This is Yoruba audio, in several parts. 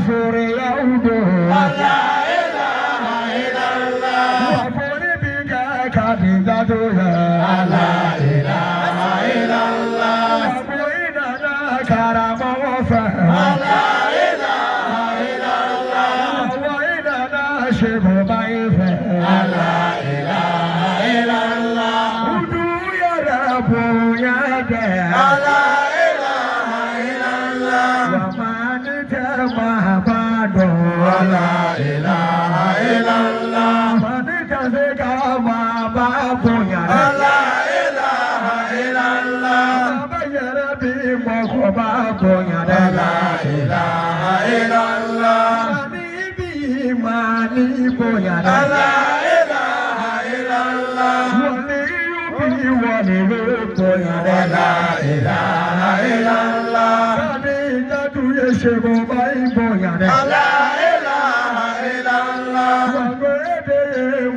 sore yaudo la ilaha illallah wa fori biga khadija do ya la ilaha illallah wa boina na karamo fa la ilaha illallah wa ina na shebo bai fa la ilaha illallah udu ya rabu ya de la Mahabado la ilaha illallah manita se kama babunya la ilaha illallah bayara bi moko babunya la ilaha illallah mani bonya la ilaha illallah wali bonya la ilaha illallah Shebo bai boya de la ilaha illallah wa gode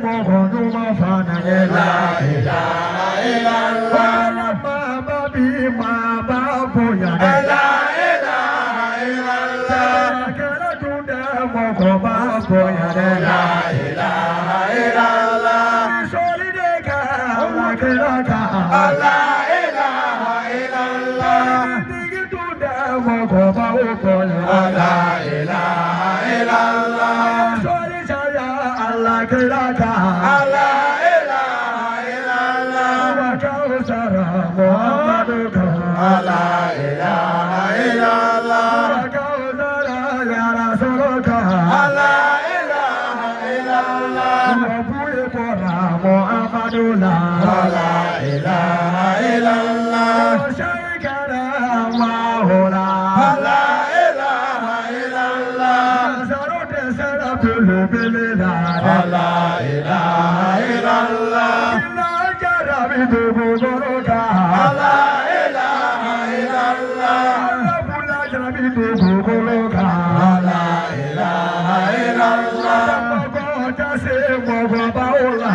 mo hono ma fana de la ilaha illallah ma ba bi ma ba boya de la ilaha illallah kala tunda mo ko ba boya de la ilaha illallah soli de ka la kala ka la ilaha illallah Mokoba ukoya la ilaha illallah Sori saya Allah kelaka la ilaha illallah Wa kausara Muhammadu la ilaha illallah Wa kausara ya Rasulullah la ilaha illallah Wa buye pora Muhammadu la ilaha illallah Shaykara Mahola La ilaha illallah inna jarabi duburuka la ilaha illallah rabbuna jarabi duburuka la ilaha illallah mogo se mogo baula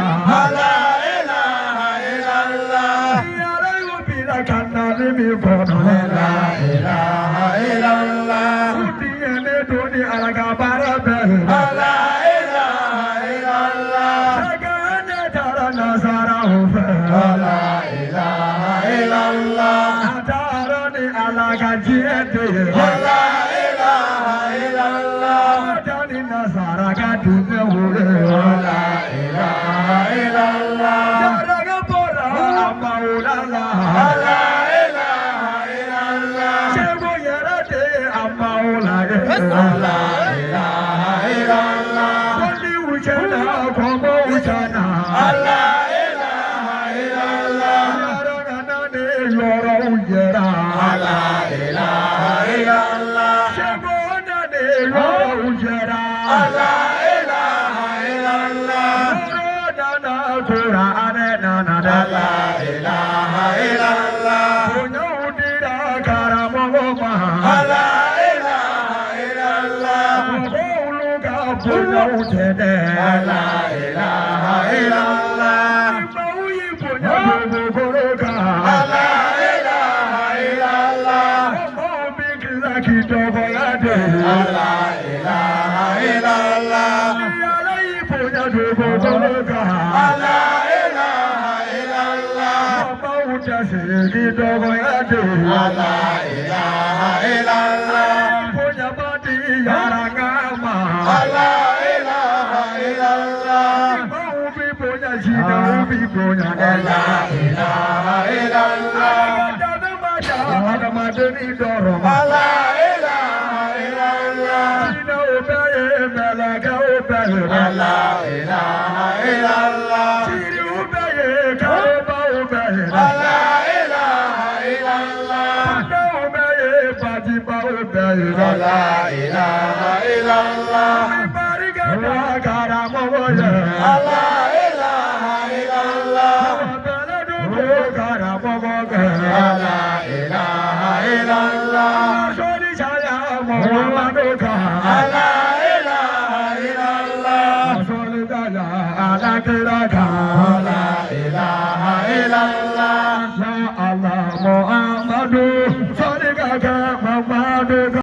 la ilaha illallah ya rabbi la kanna mi bono la ilaha illallah utiene doni alaga barabe la La ilaha illallah atarani ala gajiyete la ilaha illallah adani nasara gadune hure la ilaha illallah jaraga pora amaulala la ilaha illallah chego yarate amaulala la ilaha illallah boli uchana komo uchana la La ilaha illallah Shebona de Rojara La ilaha illallah Nana Quran nana La ilaha illallah Punyudira karamoma La ilaha illallah Boluga punyudene La ilaha illallah Mauyi punyudene La La ilaha illallah ya laifunya duburuka la ilaha illallah mauta sigi dogo yade la ilaha illallah punya mati yarangama la ilaha illallah mau bi punya jina ubi punya la ilaha illallah ada madani doro la La ilaha illallah Siri ubaye kaoba ubaye La ilaha illallah Panda ubaye Fatima ubaye La ilaha illallah Barigata karamo ubaye La ilaha illallah Baladu karamo ubaye La ilaha illallah Sori saya Muhammadu ka La la ilaha illallah